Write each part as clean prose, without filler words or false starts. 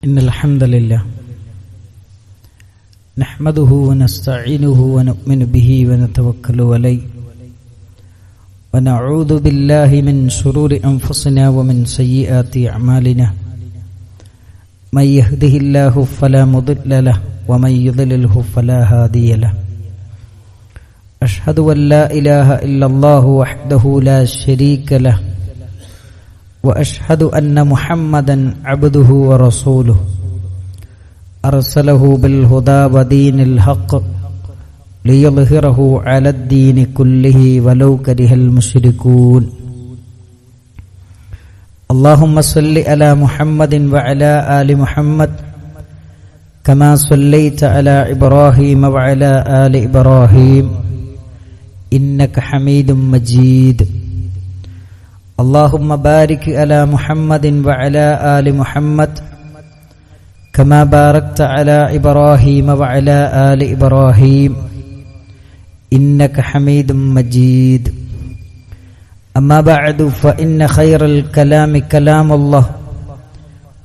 إن الحمد لله نحمده ونستعينه ونؤمن به ونتوكل عليه ونعوذ بالله من شرور أنفسنا ومن سيئات أعمالنا من يهده الله فلا مضل له ومن يضلله فلا هادي له أشهد أن لا إله إلا الله وحده لا شريك له وأشهد أن محمدا عبده ورسوله أرسله بالهدى ودين الحق ليظهره على الدين كله ولو كره المشركون اللهم صل على محمد وعلى آل محمد كما صليت على إبراهيم وعلى آل إبراهيم إنك حميد مجيد اللهم بارك على محمد وعلى آل محمد كما باركت على إبراهيم وعلى آل إبراهيم إنك حميد مجيد أما بعد فإن خير الكلام كلام الله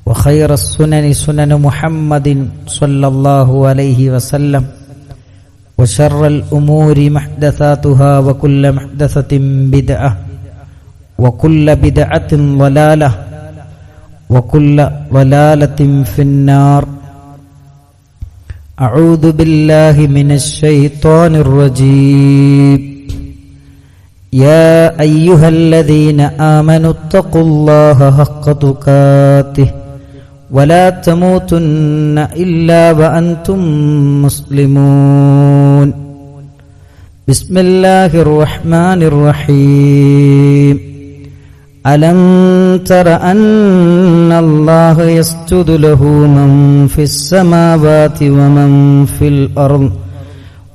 وخير السنن سنن محمد صلى الله عليه وسلم وشر الأمور محدثاتها وكل محدثة بدعة وكل بدعة ضلالة وكل ضلالة في النار أعوذ بالله من الشيطان الرجيم يا أيها الذين آمنوا اتقوا الله حق تقاته ولا تموتن إلا وأنتم مسلمون بسم الله الرحمن الرحيم ألم تر أن الله يسجد له من في السماوات ومن في الأرض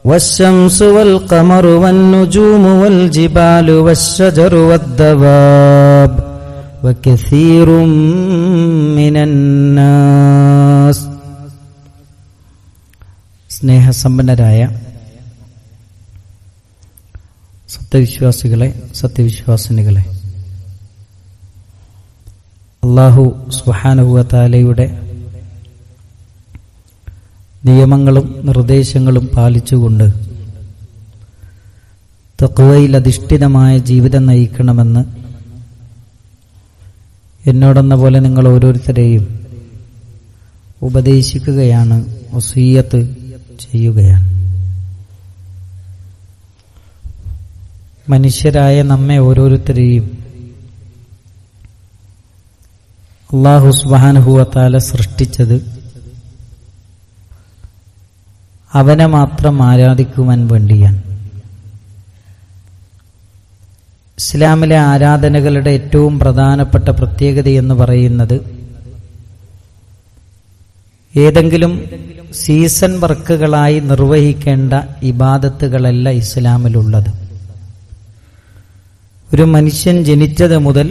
والشمس والقمر والنجوم والجبال والشجر والدواب وكثير من الناس സ്നേഹസമ്പന്നരായ സത്യവിശ്വാസികളെ സത്യവിശ്വാസിനികളെ, അല്ലാഹു സുബ്ഹാനഹു വ തആലയുടെ നിയമങ്ങളും നിർദ്ദേശങ്ങളും പാലിച്ചുകൊണ്ട് തഖ്വയിൽ അധിഷ്ഠിതമായ ജീവിതം നയിക്കണമെന്ന് എന്നോടെന്ന പോലെ നിങ്ങൾ ഓരോരുത്തരെയും ഉപദേശിക്കുകയാണ്, വസിയ്യത്ത് ചെയ്യുകയാണ്. മനുഷ്യരായ നമ്മെ ഓരോരുത്തരെയും അല്ലാഹു സുബ്ഹാനഹു വ തആല സൃഷ്ടിച്ചത് അവനെ മാത്രം ആരാധിക്കുവാൻ വേണ്ടിയാണ്. ഇസ്ലാമിലെ ആരാധനകളുടെ ഏറ്റവും പ്രധാനപ്പെട്ട പ്രത്യേകത എന്ന് പറയുന്നത് ഏതെങ്കിലും സീസൺ വർക്കുകളായി നിർവഹിക്കേണ്ട ഇബാദത്തുകളല്ല ഇസ്ലാമിലുള്ളത്. ഒരു മനുഷ്യൻ ജനിച്ചത് മുതൽ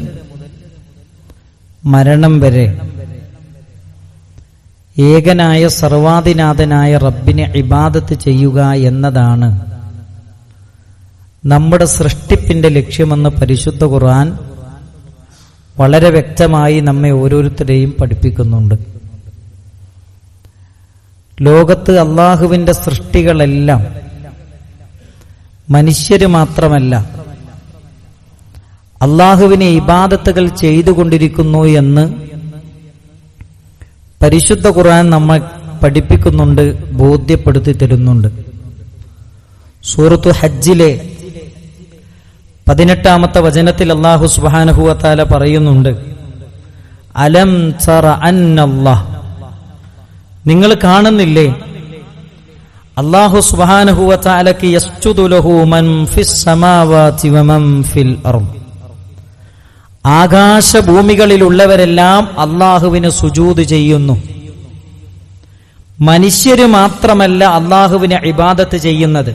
മരണം വരെ ഏകനായ സർവാധിനാഥനായ റബ്ബിനെ ഇബാദത്ത് ചെയ്യുക എന്നതാണ് നമ്മുടെ സൃഷ്ടിപ്പിന്റെ ലക്ഷ്യമെന്ന് പരിശുദ്ധ ഖുർആൻ വളരെ വ്യക്തമായി നമ്മെ ഓരോരുത്തരെയും പഠിപ്പിക്കുന്നുണ്ട്. ലോകത്ത് അള്ളാഹുവിന്റെ സൃഷ്ടികളെല്ലാം മനുഷ്യര് മാത്രമല്ല അള്ളാഹുവിനെ ഇബാദത്തുകൾ ചെയ്തുകൊണ്ടിരിക്കുന്നു എന്ന് പരിശുദ്ധ ഖുർആൻ നമ്മെ പഠിപ്പിക്കുന്നുണ്ട്, ബോധ്യപ്പെടുത്തി തരുന്നുണ്ട്. സൂറത്തു ഹജ്ജിലെ 18-ാമത്തെ വചനത്തിൽ അല്ലാഹു സുബ്ഹാനഹു വ തആല പറയുന്നുണ്ട്, അലം തറ അന്നല്ലാഹ്, നിങ്ങൾ കാണുന്നില്ലേ അല്ലാഹു സുബ്ഹാനഹു വ തആലക്ക് യസ്ജുദു ലഹു മൻ ഫിസ് സമാവാതി വമൻ ഫിൽ അർദ്, ആകാശഭൂമികളിലുള്ളവരെല്ലാം അള്ളാഹുവിന് സുജൂദ് ചെയ്യുന്നു. മനുഷ്യര് മാത്രമല്ല അള്ളാഹുവിനെ ഇബാദത്ത് ചെയ്യുന്നത്,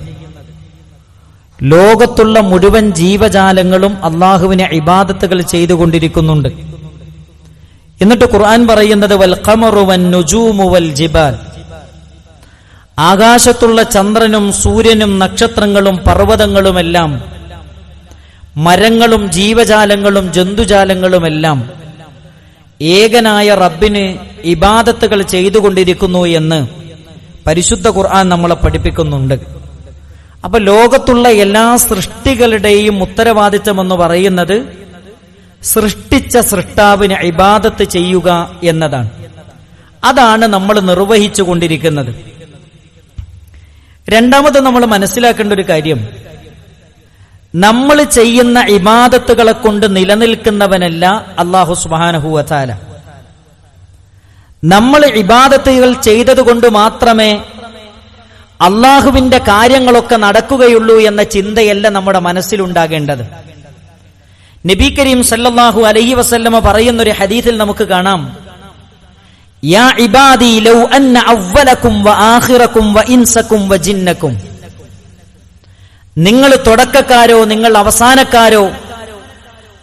ലോകത്തുള്ള മുഴുവൻ ജീവജാലങ്ങളും അള്ളാഹുവിനെ ഇബാദത്തുകൾ ചെയ്തുകൊണ്ടിരിക്കുന്നുണ്ട്. എന്നിട്ട് ഖുർആൻ പറയുന്നത് വൽ ഖമറു വൻ നുജൂമു വൽ ജിബാൽ, ആകാശത്തുള്ള ചന്ദ്രനും സൂര്യനും നക്ഷത്രങ്ങളും പർവ്വതങ്ങളുമെല്ലാം മരങ്ങളും ജീവജാലങ്ങളും ജന്തുജാലങ്ങളുമെല്ലാം ഏകനായ റബ്ബിന് ഇബാദത്തുകൾ ചെയ്തുകൊണ്ടിരിക്കുന്നു എന്ന് പരിശുദ്ധ ഖുർആൻ നമ്മളെ പഠിപ്പിക്കുന്നുണ്ട്. അപ്പൊ ലോകത്തുള്ള എല്ലാ സൃഷ്ടികളുടെയും ഉത്തരവാദിത്വം എന്ന് പറയുന്നത് സൃഷ്ടിച്ച സൃഷ്ടാവിന് ഇബാദത്ത് ചെയ്യുക എന്നതാണ്. അതാണ് നമ്മൾ നിർവഹിച്ചു കൊണ്ടിരിക്കുന്നത്. രണ്ടാമത് നമ്മൾ മനസ്സിലാക്കേണ്ട ഒരു കാര്യം, നമ്മൾ ചെയ്യുന്ന ഇബാദത്തുകളെ കൊണ്ട് നിലനിൽക്കുന്നവനല്ല അല്ലാഹു സുബ്ഹാനഹു വ തആല. നമ്മൾ ഇബാദത്തുകൾ ചെയ്തതുകൊണ്ട് മാത്രമേ അള്ളാഹുവിന്റെ കാര്യങ്ങളൊക്കെ നടക്കുകയുള്ളൂ എന്ന ചിന്തയല്ല നമ്മുടെ മനസ്സിലുണ്ടാകേണ്ടത്. നബി കരീം സല്ലല്ലാഹു അലൈഹി വസല്ലമ പറയുന്നൊരു ഹദീസിൽ നമുക്ക് കാണാം, യാ ഇബാദി ലൗ അന്ന അവ്വലക്കും വ ആഖിറക്കും വ ഇൻസക്കും വ ജിന്നക്കും, നിങ്ങൾ തുടക്കക്കാരോ നിങ്ങൾ അവസാനക്കാരോ,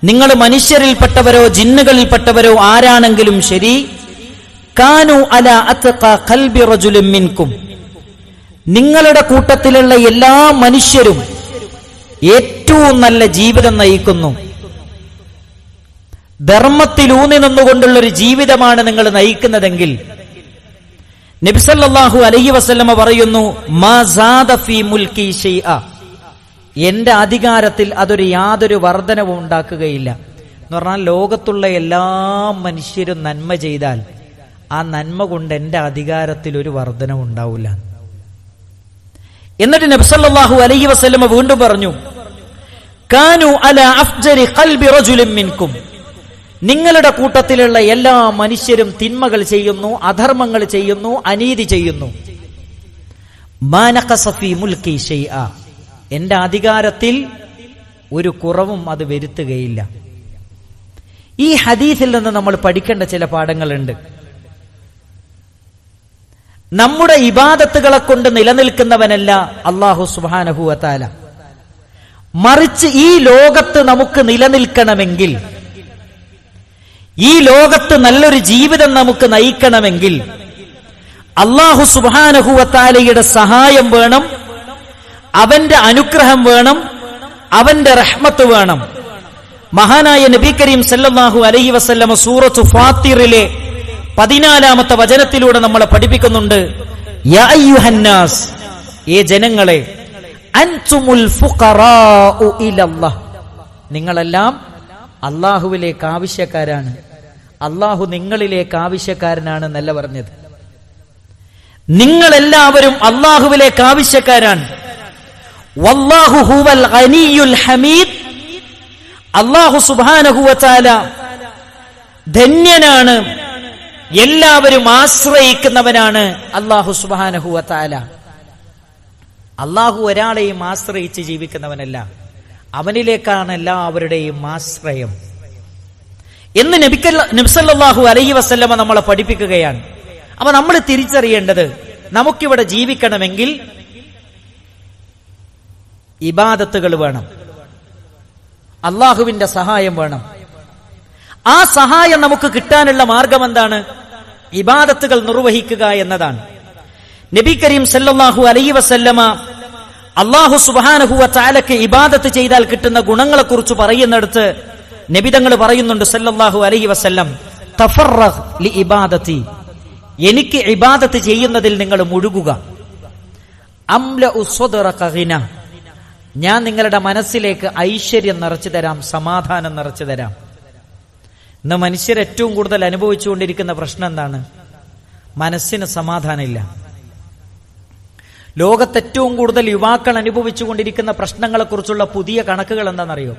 നിങ്ങൾ മനുഷ്യരിൽപ്പെട്ടവരോ ജിന്നുകളിൽപ്പെട്ടവരോ ആരാണെങ്കിലും ശരി, കാനു അലാ അത്ഖാ ഖൽബി റജുലിൻ മിൻകും, നിങ്ങളുടെ കൂട്ടത്തിലുള്ള എല്ലാ മനുഷ്യരും ഏറ്റവും നല്ല ജീവിതം നയിക്കുന്നു, ധർമ്മത്തിലൂന്നി നിന്നുകൊണ്ടുള്ളൊരു ജീവിതമാണ് നിങ്ങൾ നയിക്കുന്നതെങ്കിൽ നബി സല്ലല്ലാഹു അലൈഹി വസല്ലമ പറയുന്നു, മാ സാദ ഫീ മുൽക്കി ശൈഅ, എന്റെ അധികാരത്തിൽ അതൊരു യാതൊരു വർധനവും ഉണ്ടാക്കുകയില്ല. എന്ന് പറഞ്ഞാൽ ലോകത്തുള്ള എല്ലാ മനുഷ്യരും നന്മ ചെയ്താൽ ആ നന്മ കൊണ്ട് എന്റെ അധികാരത്തിൽ ഒരു വർധനവും ഉണ്ടാവില്ല. എന്നിട്ട് നബി സല്ലല്ലാഹു അലൈഹി വസല്ലമ വീണ്ടും പറഞ്ഞു, കാനു അലാ അഫ്ജരി ഖൽബി റജുലിൻ മിൻകും, നിങ്ങളുടെ കൂട്ടത്തിലുള്ള എല്ലാ മനുഷ്യരും തിന്മകൾ ചെയ്യുന്നു, അധർമ്മങ്ങൾ ചെയ്യുന്നു, അനീതി ചെയ്യുന്നു. മാ നഖസ ഫീ മുൽക്കി ശൈഅ, എന്റെ അധികാരത്തിൽ ഒരു കുറവും അത് വരുത്തുകയില്ല. ഈ ഹദീസിൽ നിന്ന് നമ്മൾ പഠിക്കേണ്ട ചില പാഠങ്ങളുണ്ട്. നമ്മുടെ ഇബാദത്തുകളെ കൊണ്ട് നിലനിൽക്കുന്നവനല്ല അല്ലാഹു സുബ്ഹാനഹു വ തആല. മറിച്ച് ഈ ലോകത്ത് നമുക്ക് നിലനിൽക്കണമെങ്കിൽ, ഈ ലോകത്ത് നല്ലൊരു ജീവിതം നമുക്ക് നയിക്കണമെങ്കിൽ അല്ലാഹു സുബ്ഹാനഹു വ തആലയുടെ സഹായം വേണം, അവന്റെ അനുഗ്രഹം വേണം, അവന്റെ റഹ്മത്ത് വേണം. മഹാനായ നബി കരീം സല്ലല്ലാഹു അലൈഹി വസല്ലമ സൂറത്തു ഫാത്തിറിലെ 14-ാമത്തെ വചനത്തിലൂടെ നമ്മളെ പഠിപ്പിക്കുന്നുണ്ട്, യാ അയ്യുഹന്നാസ്, ഏ ജനങ്ങളെ, അൻതുമുൽ ഫുഖറാഉ ഇലല്ലാഹ്, നിങ്ങളെല്ലാം അല്ലാഹുവിലേക്ക് ആവശ്യക്കാരാണ്, അല്ലാഹു നിങ്ങളിലേക്ക് ആവശ്യക്കാരനാണ് എന്നല്ല പറഞ്ഞത്. നിങ്ങളെല്ലാവരും അല്ലാഹുവിലേക്ക് ആവശ്യക്കാരാണ്. വല്ലാഹു ഹുവൽ ഗനിയുൽ ഹമീദ്, അല്ലാഹു സുബ്ഹാനഹു വ തആല ധന്യനാണ്, എല്ലാവരും ആശ്രയിക്കുന്നവനാണ് അല്ലാഹു സുബ്ഹാനഹു വ തആല. അല്ലാഹു ഒരാളെയും ആശ്രയിച്ച് ജീവിക്കുന്നവനല്ല, അവനിലേക്കാണ് എല്ലാവരുടെയും ആശ്രയം എന്ന് നബി സല്ലല്ലാഹു അലൈഹി വസല്ലമ നമ്മളെ പഠിപ്പിക്കുകയാണ്. അപ്പൊ നമ്മൾ തിരിച്ചറിയേണ്ടത്, നമുക്കിവിടെ ജീവിക്കണമെങ്കിൽ ഇബാദത്തുകൾ വേണം, അള്ളാഹുവിന്റെ സഹായം വേണം. ആ സഹായം നമുക്ക് കിട്ടാനുള്ള മാർഗം എന്താണ്? ഇബാദത്തുകൾ നിർവഹിക്കുക എന്നതാണ്. നബി കരീം സല്ലല്ലാഹു അലൈഹി വസല്ലമ അല്ലാഹു സുബ്ഹാനഹു വ തആലക്ക് ഇബാദത്ത് ചെയ്താൽ കിട്ടുന്ന ഗുണങ്ങളെ കുറിച്ച് പറയുന്നിടത്ത് നബി തങ്ങൾ പറയുന്നുണ്ട് സല്ലല്ലാഹു അലൈഹി വസല്ലം, തഫറഗ് ലി ഇബാദത്തി, എനിക്ക് ഇബാദത്ത് ചെയ്യുന്നതിൽ നിങ്ങൾ മുഴുകുക. അംലഉ സ്വദറക ഗിന, ഞാൻ നിങ്ങളുടെ മനസ്സിലേക്ക് ഐശ്വര്യം നിറച്ചു തരാം, സമാധാനം നിറച്ചു തരാം. ഇന്ന് മനുഷ്യർ ഏറ്റവും കൂടുതൽ അനുഭവിച്ചുകൊണ്ടിരിക്കുന്ന പ്രശ്നം എന്താണ്? മനസ്സിന് സമാധാനമില്ല. ലോകത്ത് ഏറ്റവും കൂടുതൽ യുവാക്കൾ അനുഭവിച്ചുകൊണ്ടിരിക്കുന്ന പ്രശ്നങ്ങളെക്കുറിച്ചുള്ള പുതിയ കണക്കുകൾ എന്താണെന്നറിയോ?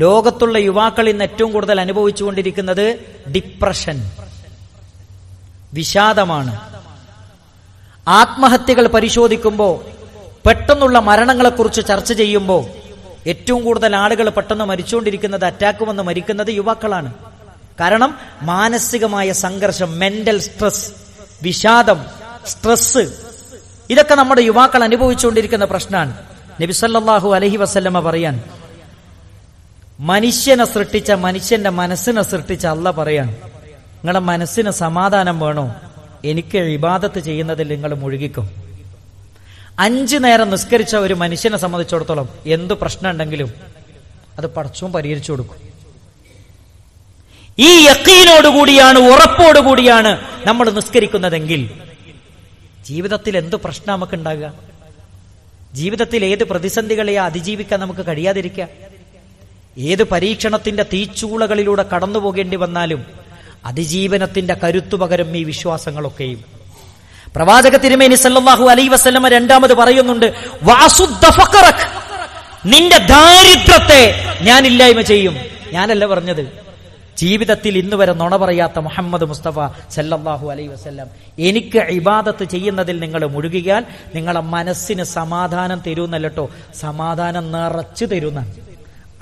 ലോകത്തുള്ള യുവാക്കൾ ഇന്ന് ഏറ്റവും കൂടുതൽ അനുഭവിച്ചുകൊണ്ടിരിക്കുന്നത് ഡിപ്രഷൻ, വിഷാദമാണ്. ആത്മഹത്യകൾ പരിശോധിക്കുമ്പോൾ, പെട്ടെന്നുള്ള മരണങ്ങളെക്കുറിച്ച് ചർച്ച ചെയ്യുമ്പോൾ ഏറ്റവും കൂടുതൽ ആളുകൾ പെട്ടെന്ന് മരിച്ചുകൊണ്ടിരിക്കുന്നത്, അറ്റാക്ക് വന്ന് മരിക്കുന്നത് യുവാക്കളാണ്. കാരണം മാനസികമായ സംഘർഷം, മെന്റൽ സ്ട്രെസ്, വിഷാദം, സ്ട്രെസ്, ഇതൊക്കെ നമ്മുടെ യുവാക്കൾ അനുഭവിച്ചുകൊണ്ടിരിക്കുന്ന പ്രശ്നമാണ്. നബി സല്ലല്ലാഹു അലൈഹി വസല്ലമ പറയാൻ, മനുഷ്യനെ സൃഷ്ടിച്ച, മനുഷ്യന്റെ മനസ്സിനെ സൃഷ്ടിച്ച അല്ലാഹ് പറയാൻ, നിങ്ങളുടെ മനസ്സിന് സമാധാനം വേണോ? എനിക്ക് ഇബാദത്ത് ചെയ്യുന്നതിൽ നിങ്ങൾ മുഴുകിക്കും. 5 നേരം നിസ്കരിച്ച ഒരു മനുഷ്യനെ സംബന്ധിച്ചിടത്തോളം എന്തു പ്രശ്നം ഉണ്ടെങ്കിലും അത് പടച്ചോൻ പരിഹരിച്ചു കൊടുക്കും. ഈ യഖീനോടുകൂടിയാണ്, ഉറപ്പോടുകൂടിയാണ് നമ്മൾ നിസ്കരിക്കുന്നതെങ്കിൽ ജീവിതത്തിൽ എന്ത് പ്രശ്നം നമുക്ക് ഉണ്ടാകുക? ജീവിതത്തിൽ ഏത് പ്രതിസന്ധികളെയാ അതിജീവിക്കാൻ നമുക്ക് കഴിയാതിരിക്കുക? ഏത് പരീക്ഷണത്തിന്റെ തീച്ചൂളകളിലൂടെ കടന്നു പോകേണ്ടി വന്നാലും അതിജീവനത്തിന്റെ കരുത്തു പകരം ഈ വിശ്വാസങ്ങളൊക്കെയും. പ്രവാചക തിരുമേനി സല്ലല്ലാഹു അലൈഹി വസല്ലമ രണ്ടാമത് പറയുന്നുണ്ട്, വഅസുദ്ദ ഫഖറക്, നിന്റെ ദാരിദ്ര്യത്തെ ഞാൻ ഇല്ലായ്മ ചെയ്യും. ഞാനല്ല പറഞ്ഞത്, ജീവിതത്തിൽ ഇന്ന് വരെ നുണ പറയാത്ത മുഹമ്മദ് മുസ്തഫ സല്ലല്ലാഹു അലൈഹി വസല്ലം. എനിക്ക് ഇബാദത്ത് ചെയ്യുന്നതിൽ നിങ്ങൾ മുഴുകിയാൽ നിങ്ങളെ മനസ്സിന് സമാധാനം തരുന്നല്ലോ, സമാധാനം നിറച്ചു തരുന്നാണ്,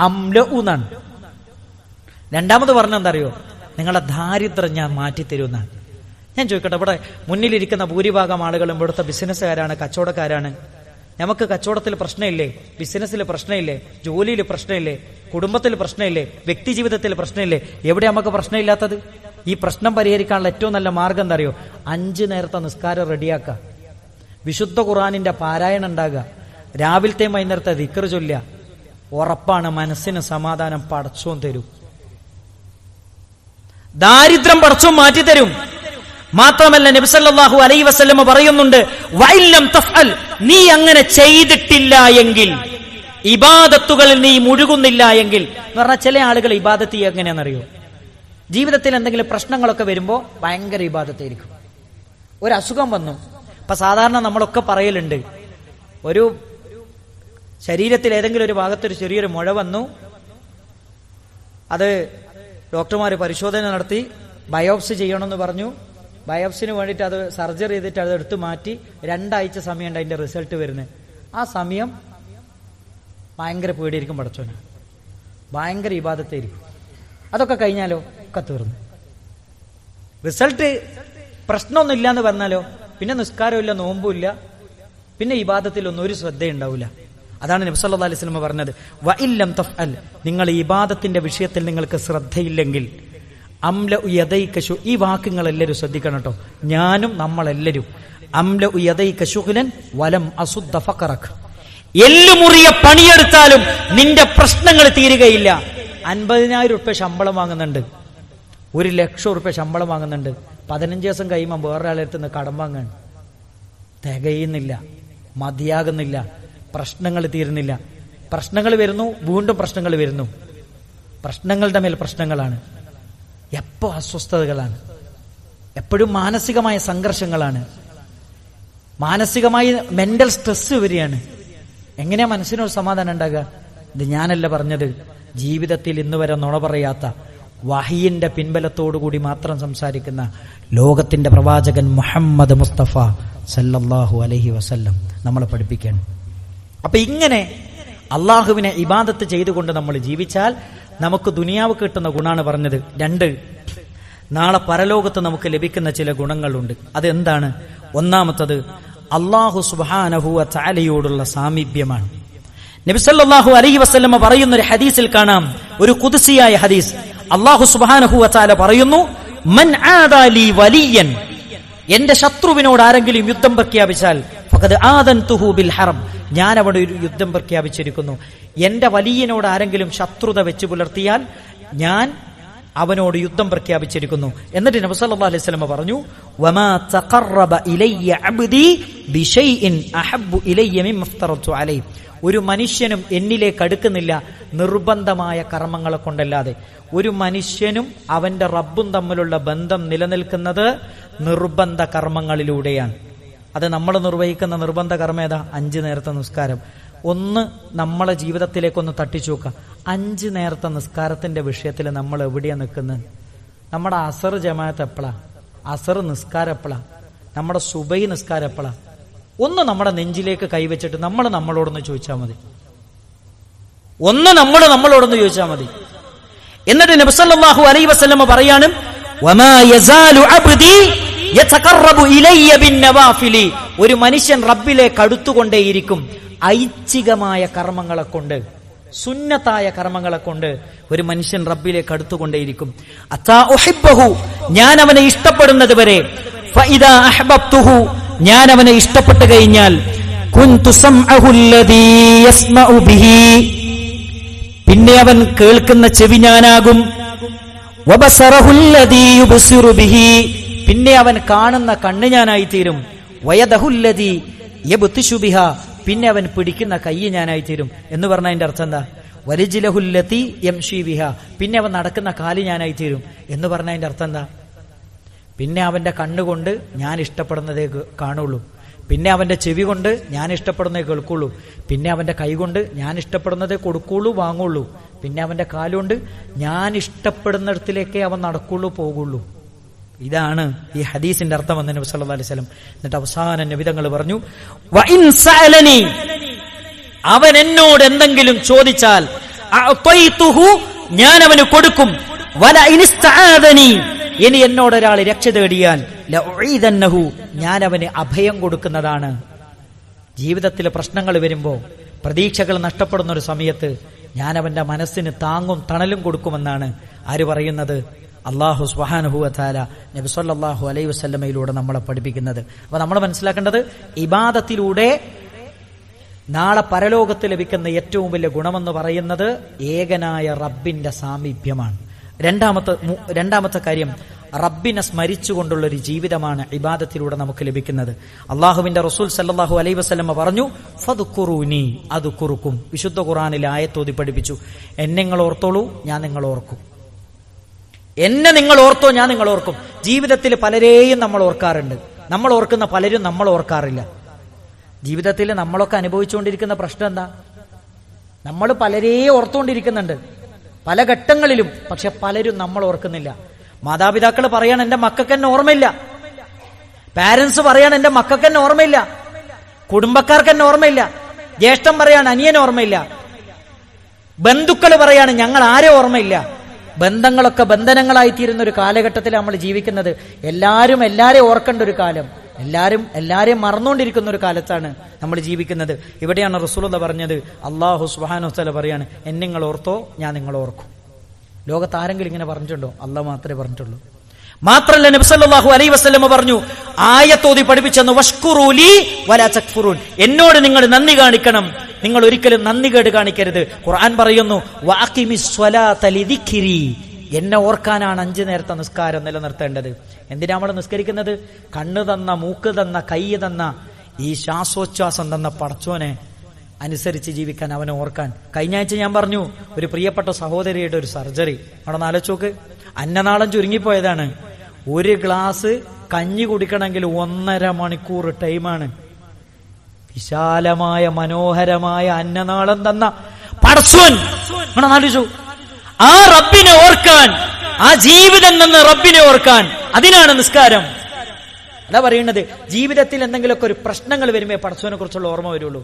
അംലഉന്നാണ്. രണ്ടാമത് പറഞ്ഞെന്താ അറിയോ? നിങ്ങളെ ദാരിദ്ര്യം ഞാൻ മാറ്റിത്തരുന്നാണ്. ഞാൻ ചോദിക്കട്ടെ, ഇവിടെ മുന്നിലിരിക്കുന്ന ഭൂരിഭാഗം ആളുകളും ഇവിടുത്തെ ബിസിനസ്സുകാരാണ്, കച്ചവടക്കാരാണ്. നമുക്ക് കച്ചവടത്തിൽ പ്രശ്നമില്ലേ? ബിസിനസ്സിൽ പ്രശ്നമില്ലേ? ജോലിയിൽ പ്രശ്നമില്ലേ? കുടുംബത്തിൽ പ്രശ്നമില്ലേ? വ്യക്തി ജീവിതത്തിൽ പ്രശ്നമില്ലേ? എവിടെ നമുക്ക് പ്രശ്നമില്ലാത്തത്? ഈ പ്രശ്നം പരിഹരിക്കാനുള്ള ഏറ്റവും നല്ല മാർഗം എന്താ അറിയോ? 5 നേരത്തെ നിസ്കാരം റെഡിയാക്കുക, വിശുദ്ധ ഖുർആനിന്റെ പാരായണം ഉണ്ടാകുക, രാവിലത്തെ വൈകുന്നേരത്തെ ദിക്ർ ചൊല്ലുക. ഉറപ്പാണ് മനസ്സിന് സമാധാനം പടച്ചോൻ തരും, ദാരിദ്ര്യം പടച്ചോൻ മാറ്റിത്തരും. മാത്രമല്ല നബി സല്ലല്ലാഹു അലൈഹി വസല്ലം പറയുന്നുണ്ട്, വഇല്ലം തഫ്അൽ, നീ അങ്ങനെ ചെയ്തിട്ടില്ല എങ്കിൽ, ഇബാദത്തുകളിൽ നീ മുഴുകുന്നില്ല എങ്കിൽ എന്ന് പറഞ്ഞാൽ ചില ആളുകൾ ഇബാദത്ത് ചെയ്യുക എങ്ങനെയാണെന്നറിയോ? ജീവിതത്തിൽ എന്തെങ്കിലും പ്രശ്നങ്ങളൊക്കെ വരുമ്പോൾ ഭയങ്കര ഇബാദത്തായിരിക്കും. ഒരു അസുഖം വന്നു, ഇപ്പൊ സാധാരണ നമ്മളൊക്കെ പറയലുണ്ട്, ഒരു ശരീരത്തിൽ ഏതെങ്കിലും ഒരു ഭാഗത്തൊരു ചെറിയൊരു മുഴ വന്നു, അത് ഡോക്ടർമാർ പരിശോധന നടത്തി ബയോപ്സി ചെയ്യണമെന്ന് പറഞ്ഞു. ബയോപ്സിന് വേണ്ടിയിട്ട് അത് സർജറി ചെയ്തിട്ട് അത് എടുത്തു മാറ്റി 2 ആഴ്ച സമയമുണ്ട് അതിന്റെ റിസൾട്ട് വരുന്നത്. ആ സമയം ഭയങ്കര പേടിയായിരിക്കും പടച്ചോന്, ഭയങ്കര ഇബാദത്തായിരിക്കും. അതൊക്കെ കഴിഞ്ഞാലോ ഒക്കെ തീർന്നു. റിസൾട്ട് പ്രശ്നമൊന്നും ഇല്ലാന്ന് പറഞ്ഞാലോ പിന്നെ നിസ്കാരമില്ല, നോമ്പുമില്ല, പിന്നെ ഇബാദത്തിലൊന്നും ഒരു ശ്രദ്ധയുണ്ടാവില്ല. അതാണ് നബി സല്ലല്ലാഹു അലൈഹി വസല്ലം പറഞ്ഞത്, വഇല്ലം തഫ്അൽ, നിങ്ങൾ ഇബാദത്തിന്റെ വിഷയത്തിൽ നിങ്ങൾക്ക് ശ്രദ്ധയില്ലെങ്കിൽ അംല ഉയദൈക ശു, ഈ വാക്കുകൾ എല്ലാവരും ശ്രദ്ധിക്കണം കേട്ടോ, ഞാനും നമ്മളെല്ലാവരും. അംല ഉയദൈക ശുഗ്ലൻ വലം അസുദ്ദ ഫഖറക്, എല്ലുമുറിയ പണിയെടുത്താലും നിന്റെ പ്രശ്നങ്ങൾ തീരുകയില്ല. 50,000 രൂപ ശമ്പളം വാങ്ങുന്നുണ്ട്, 1,00,000 രൂപ ശമ്പളം വാങ്ങുന്നുണ്ട്, 15 ദിവസം കഴിയുമ്പോൾ വേറൊരാളെടുത്ത് നിന്ന് കടം വാങ്ങാൻ തികയുന്നില്ല, മതിയാകുന്നില്ല, പ്രശ്നങ്ങൾ തീരുന്നില്ല. പ്രശ്നങ്ങൾ വരുന്നു, വീണ്ടും പ്രശ്നങ്ങൾ വരുന്നു, പ്രശ്നങ്ങളുടെ മേൽ പ്രശ്നങ്ങളാണ്, എപ്പോ അസ്വസ്ഥതകളാണ്, എപ്പോഴും മാനസികമായ സംഘർഷങ്ങളാണ്, മാനസികമായി മെന്റൽ സ്ട്രെസ് വരികയാണ്. എങ്ങനെയാ മനസ്സിനൊരു സമാധാനം ഉണ്ടാകുക? ഇത് ഞാനല്ല പറഞ്ഞത്, ജീവിതത്തിൽ ഇന്ന് വരെ നുണ പറയാത്ത, വഹിയിന്റെ പിൻബലത്തോടുകൂടി മാത്രം സംസാരിക്കുന്ന ലോകത്തിന്റെ പ്രവാചകൻ മുഹമ്മദ് മുസ്തഫ സല്ലല്ലാഹു അലൈഹി വസല്ലം നമ്മളെ പഠിപ്പിക്കുകയാണ്. അപ്പൊ ഇങ്ങനെ അള്ളാഹുവിനെ ഇബാദത്ത് ചെയ്തുകൊണ്ട് നമ്മൾ ജീവിച്ചാൽ നമുക്ക് ദുനിയാവ് കിട്ടുന്ന ഗുണാണ് പറഞ്ഞത്. 2, നാളെ പരലോകത്ത് നമുക്ക് ലഭിക്കുന്ന ചില ഗുണങ്ങളുണ്ട്. അതെന്താണ്? ഒന്നാമത്തത് അല്ലാഹു സുബ്ഹാനഹു വ തആലയോടുള്ള സാമീപ്യമാണ്. നബി സല്ലല്ലാഹു അലൈഹി വസല്ലം പറയുന്ന ഒരു ഹദീസിൽ കാണാം, ഒരു ഖുദ്സിയായ ഹദീസ്. അല്ലാഹു സുബ്ഹാനഹു വ തആല പറയുന്നു, മൻ ആദാ ലി വലിയൻ, എന്റെ ശത്രുവിനോട് ആരെങ്കിലും യുദ്ധം പ്രഖ്യാപിച്ചാൽ ഫഖദ് ആദൻതുഹു ബിൽ ഹർബ്, ഞാൻ അവിടെ ഒരു യുദ്ധം പ്രഖ്യാപിച്ചിരിക്കുന്നു. എന്റെ വലിയനോട് ആരെങ്കിലും ശത്രുത വെച്ച് പുലർത്തിയാൽ ഞാൻ അവനോട് യുദ്ധം പ്രഖ്യാപിച്ചിരിക്കുന്നു. എന്നിട്ട് നബി സല്ലല്ലാഹു അലൈഹി വസല്ലം പറഞ്ഞു, വമാ തഖറബ ഇലയ്യ അബ്ദി ബിശൈഇൻ അഹബ്ബു ഇലയ്യ മിമ്മ അഫ്തറതു അലൈഹി, ഒരു മനുഷ്യനും എന്നിലേക്ക് അടുക്കുന്നില്ല നിർബന്ധമായ കർമ്മങ്ങളെ കൊണ്ടല്ലാതെ. ഒരു മനുഷ്യനും അവന്റെ റബ്ബും തമ്മിലുള്ള ബന്ധം നിലനിൽക്കുന്നത് നിർബന്ധ കർമ്മങ്ങളിലൂടെയാണ്. അത് നമ്മൾ നിർവഹിക്കുന്ന നിർബന്ധ കർമ്മം ഏതാ? 5 നേരത്തെ നിസ്കാരം. ഒന്ന് നമ്മളെ ജീവിതത്തിലേക്കൊന്ന് തട്ടിച്ചു നോക്കുക. 5 നേരത്തെ നിസ്കാരത്തിന്റെ വിഷയത്തിൽ നമ്മൾ എവിടെയാണ് നിൽക്കുന്നത്? നമ്മുടെ അസർ ജമാഅത്ത് എപ്പോഴാ? അസർ നിസ്കാരം എപ്പോഴാ? നമ്മുടെ സുബൈ നിസ്കാരം എപ്പോഴാ? ഒന്ന് നമ്മുടെ നെഞ്ചിലേക്ക് കൈവച്ചിട്ട് നമ്മളോടൊന്ന് ചോദിച്ചാൽ മതി. നമ്മളോടൊന്ന് ചോദിച്ചാൽ മതി. എന്നിട്ട് നബി സല്ലല്ലാഹു അലൈഹി വസല്ലം പറയാണ്, വമാ യസാലു അബ്ദി യതഖറബു ഇലയ്യ ബിന്നവാഫിലി, ഒരു മനുഷ്യൻ റബ്ബിലേക്ക് അടുത്തുകൊണ്ടേയിരിക്കും ഐച്ഛികമായ കർമ്മങ്ങളെ കൊണ്ട്, സുന്നത്തായ കർമ്മങ്ങളെ കൊണ്ട് ഒരു മനുഷ്യൻ റബ്ബിലേക്ക് അടുത്തുകൊണ്ടേയിരിക്കും. അത്താ ഉഹിബ്ബഹു, ഞാൻ അവനെ ഇഷ്ടപ്പെടുന്നത് വരെ. ഫഇദാ അഹ്ബബ്തുഹു, ഞാൻ അവനെ ഇഷ്ടപ്പെട്ടു കഴിഞ്ഞാൽ കുൻതു സംഅഹു അല്ലദീ യസ്മഉ ബിഹി, പിന്നെ അവൻ കേൾക്കുന്ന ചെവി ഞാനാകും. വബസറഹുല്ലദീ യുബ്സിറു ബിഹി, പിന്നെ അവൻ കാണുന്ന കണ്ണ് ഞാനായി തീരും. വയദഹുല്ലദീ യബ്തിശു ബിഹാ, പിന്നെ അവൻ പിടിക്കുന്ന കൈ ഞാനായി തീരും. എന്ന് പറഞ്ഞാൽ അതിന്റെ അർത്ഥം എന്താ? വരിജ്ലഹുല്ലതീ യംശി ബിഹാ, പിന്നെ അവൻ നടക്കുന്ന കാല് ഞാനായി തീരും. എന്ന് പറഞ്ഞാൽ അതിന്റെ അർത്ഥം എന്താ? പിന്നെ അവന്റെ കണ്ണുകൊണ്ട് ഞാൻ ഇഷ്ടപ്പെടുന്നതേ കാണുള്ളൂ, പിന്നെ അവന്റെ ചെവി കൊണ്ട് ഞാൻ ഇഷ്ടപ്പെടുന്നതേ കേൾക്കുള്ളൂ, പിന്നെ അവന്റെ കൈ കൊണ്ട് ഞാൻ ഇഷ്ടപ്പെടുന്നതേ കൊടുക്കുള്ളൂ വാങ്ങുള്ളൂ, പിന്നെ അവന്റെ കാലുകൊണ്ട് ഞാൻ ഇഷ്ടപ്പെടുന്നിടത്തിലേക്കേ അവൻ നടക്കുള്ളൂ പോകുള്ളൂ. ഇതാണ് ഈ ഹദീസിന്റെ അർത്ഥം എന്ന് നബി സല്ലല്ലാഹു അലൈഹി വസല്ലം. എന്നിട്ട് അവസാന നബി തങ്ങൾ പറഞ്ഞു, വഇൻ സഅലനി, അവൻ എന്നോട് എന്തെങ്കിലും ചോദിച്ചാൽ അഅതൈതുഹു, ഞാൻ അവന് കൊടുക്കും. വല ഇനിസ്തആദനി, ഇനി എന്നോട് ഒരാൾ രക്ഷ തേടിയാൽ ലഉഈദന്നഹു, ഞാൻ അവന് അഭയം കൊടുക്കുന്നതാണ്. ജീവിതത്തിലെ പ്രശ്നങ്ങൾ വരുമ്പോ, പ്രതീക്ഷകൾ നഷ്ടപ്പെടുന്ന ഒരു സമയത്ത് ഞാൻ അവന്റെ മനസ്സിന് താങ്ങും തണലും കൊടുക്കുമെന്നാണ് ആര് പറയുന്നത്? അല്ലാഹു സുബ്ഹാനഹു വ തആല നബി സല്ലല്ലാഹു അലൈഹി വസല്ലമയിലൂടെ നമ്മളെ പഠിപ്പിക്കുന്നത്. അപ്പൊ നമ്മൾ മനസ്സിലാക്കേണ്ടത്, ഇബാദത്തിലൂടെ നാളെ പരലോകത്ത് ലഭിക്കുന്ന ഏറ്റവും വലിയ ഗുണമെന്ന് പറയുന്നത് ഏകനായ റബ്ബിന്റെ സാമീപ്യമാണ്. രണ്ടാമത്തെ കാര്യം, റബ്ബിനെ സ്മരിച്ചുകൊണ്ടുള്ള ഒരു ജീവിതമാണ് ഇബാദത്തിലൂടെ നമുക്ക് ലഭിക്കുന്നത്. അള്ളാഹുവിന്റെ റസൂൽ സല്ലല്ലാഹു അലൈഹി വസല്ലമ പറഞ്ഞു, ഫദ്കുറൂനി അദ്കുറുക്കും. വിശുദ്ധ ഖുർആനിൽ ആയത്തോതി പഠിപ്പിച്ചു, എന്നെ നിങ്ങൾ ഓർത്തോളൂ, ഞാൻ നിങ്ങൾ ഓർക്കും. എന്നെ നിങ്ങൾ ഓർത്തോ, ഞാൻ നിങ്ങൾ ഓർക്കും. ജീവിതത്തിൽ പലരെയും നമ്മൾ ഓർക്കാറുണ്ട്, നമ്മൾ ഓർക്കുന്ന പലരും നമ്മൾ ഓർക്കാറില്ല. ജീവിതത്തിൽ നമ്മളൊക്കെ അനുഭവിച്ചുകൊണ്ടിരിക്കുന്ന പ്രശ്നം എന്താ? നമ്മൾ പലരെയും ഓർത്തുകൊണ്ടിരിക്കുന്നുണ്ട് പല ഘട്ടങ്ങളിലും, പക്ഷെ പലരും നമ്മൾ ഓർക്കുന്നില്ല. മാതാപിതാക്കൾ പറയാണ് എന്റെ മക്കൾക്ക് എന്നെ ഓർമ്മയില്ല, പാരന്റ്സ് പറയാണ് എന്റെ മക്കൾക്ക് എന്നെ ഓർമ്മയില്ല, കുടുംബക്കാർക്ക് എന്നെ ഓർമ്മയില്ല, ജ്യേഷ്ഠൻ പറയാണ് അനിയൻ ഓർമ്മയില്ല, ബന്ധുക്കൾ പറയാണ് ഞങ്ങൾ ആരെ ഓർമ്മയില്ല. ബന്ധങ്ങളൊക്കെ ബന്ധനങ്ങളായിത്തീരുന്ന ഒരു കാലഘട്ടത്തിൽ നമ്മൾ ജീവിക്കുന്നത്. എല്ലാവരും എല്ലാരെയും ഓർക്കേണ്ട ഒരു കാലം, എല്ലാരെയും മറന്നുകൊണ്ടിരിക്കുന്ന ഒരു കാലത്താണ് നമ്മൾ ജീവിക്കുന്നത്. ഇവിടെയാണ് റസൂലുള്ളാഹി പറഞ്ഞത്, അല്ലാഹു സുബ്ഹാനഹു വ തആല പറയാണ്, എന്നെ നിങ്ങൾ ഓർത്തോ, ഞാൻ നിങ്ങൾ ഓർക്കും. ലോകത്ത് ആരെങ്കിലും ഇങ്ങനെ പറഞ്ഞിട്ടുണ്ടോ? അല്ലാഹ് മാത്രമേ പറഞ്ഞിട്ടുള്ളൂ. മാത്രല്ല നബി സല്ലല്ലാഹു അലൈഹി വസല്ലം പറഞ്ഞു, ആയത്തോതി പഠിപ്പിച്ചെന്ന്, വഷ്കുറൂലി വലാ തക്ഫുറൂൻ, എന്നോട് നിങ്ങൾ നന്ദി കാണിക്കണം, നിങ്ങൾ ഒരിക്കലും നന്ദികേട് കാണിക്കരുത്. ഖുർആൻ പറയുന്നു, വഅഖിമിസ് സ്വലാത ലിദിക്രി, എന്നെ ഓർക്കാനാണ് 5 നേരത്തെ നിസ്കാരം നിലനിർത്തേണ്ടത്. എന്തിനാ നമ്മൾ നിസ്കരിക്കുന്നത്? കണ്ണ് തന്ന, മൂക്ക് തന്ന, കൈ തന്ന, ഈ ശ്വാസോച്ഛ്വാസം തന്ന പടച്ചോനെ അനുസരിച്ച് ജീവിക്കാൻ, അവനെ ഓർക്കാൻ. കഴിഞ്ഞ ആഴ്ച ഞാൻ പറഞ്ഞു, ഒരു പ്രിയപ്പെട്ട സഹോദരിയുടെ ഒരു സർജറി. അവിടെ നാലോചോക്ക്, അന്നനാളം ചുരുങ്ങിപ്പോയതാണ്. 1 ഗ്ലാസ് കഞ്ഞി കുടിക്കണമെങ്കിൽ 1.5 മണിക്കൂർ ടൈമാണ്. വിശാലമായ മനോഹരമായ അന്നനാളം തന്ന പടച്ചോൻ ആലോചിച്ചു. ആ റബ്ബിനെ ഓർക്കാൻ, ആ ജീവിതം നിന്ന് റബ്ബിനെ ഓർക്കാൻ, അതിനാണ് നിസ്കാരം. അതാ പറയുന്നത്, ജീവിതത്തിൽ എന്തെങ്കിലുമൊക്കെ ഒരു പ്രശ്നങ്ങൾ വരുമ്പോ പടച്ചോനെ കുറിച്ചുള്ള ഓർമ്മ വരുള്ളൂ.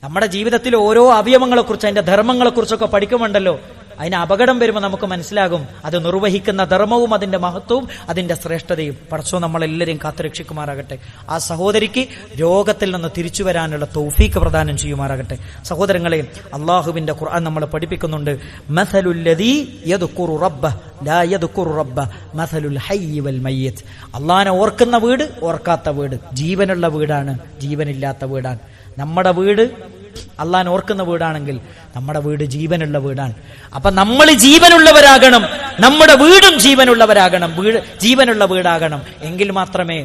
നമ്മുടെ ജീവിതത്തിൽ ഓരോ അവയവങ്ങളെ കുറിച്ച്, അതിന്റെ ധർമ്മങ്ങളെ കുറിച്ചൊക്കെ പഠിക്കുമുണ്ടല്ലോ, അതിന് അപകടം വരുമ്പോൾ നമുക്ക് മനസ്സിലാകും അത് നിർവഹിക്കുന്ന ധർമ്മവും അതിന്റെ മഹത്വവും അതിന്റെ ശ്രേഷ്ഠതയും. പടച്ചോ നമ്മളെല്ലാവരെയും കാത്തുരക്ഷിക്കുമാറാകട്ടെ. ആ സഹോദരിക്ക് രോഗത്തിൽ നിന്ന് തിരിച്ചു വരാനുള്ള തൗഫീക്ക് പ്രദാനം ചെയ്യുമാറാകട്ടെ. സഹോദരങ്ങളെ, അള്ളാഹുവിന്റെ ഖുർആൻ നമ്മളെ പഠിപ്പിക്കുന്നുണ്ട്, മസലുൽ ലദീ യദ്കുറു റബ്ബഹ ലാ യദ്കുറു റബ്ബഹ മസലുൽ ഹയ്യി വൽ മയ്യിത്ത്. അള്ളാഹനെ ഓർക്കുന്ന വീട്, ഓർക്കാത്ത വീട്, ജീവനുള്ള വീടാണ്, ജീവനില്ലാത്ത വീടാണ്. നമ്മുടെ വീട് അള്ളാഹനെ ഓർക്കുന്ന വീടാണെങ്കിൽ നമ്മുടെ വീട് ജീവനുള്ള വീടാണ്. അപ്പൊ നമ്മൾ ജീവനുള്ളവരാകണം, നമ്മുടെ വീടും ജീവനുള്ളവരാകണം, ജീവനുള്ള വീടാകണം. എങ്കിൽ മാത്രമേ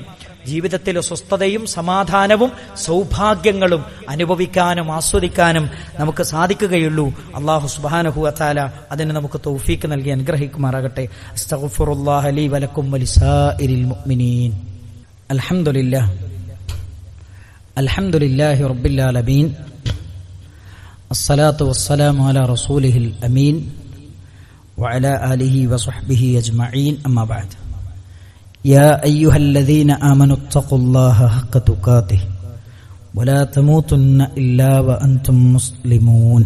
ജീവിതത്തിലെ സ്വസ്ഥതയും സമാധാനവും സൗഭാഗ്യങ്ങളും അനുഭവിക്കാനും ആസ്വദിക്കാനും നമുക്ക് സാധിക്കുകയുള്ളൂ. അല്ലാഹു സുബ്ഹാനഹു വ തആല അതിന് നമുക്ക് തൗഫീക്ക് നൽകി അനുഗ്രഹിക്കുമാറാകട്ടെ. അസ്തഗ്ഫിറുല്ലാഹ ലീ വലക്കും വലിസാഇരിൽ മുഅ്മിനീൻ. അൽഹംദുലില്ലാഹ് അൽഹംദുലില്ലാഹി റബ്ബിൽ ആലമീൻ. അസ്സലാത്തു വസ്സലാമു അലാ റസൂലിഹിൽ അമീൻ വഅലാ ആലിഹി വസഹ്ബിഹി അജ്മഈൻ. അമ്മാ ബഅദ്. യാ അയ്യുഹല്ലദീന ആമനു തഖുല്ലാഹ ഹഖ്ക തുഖാതിഹി വലാ തമൂതുന്ന ഇല്ലാ വഅൻതും മുസ്ലിമൂൻ.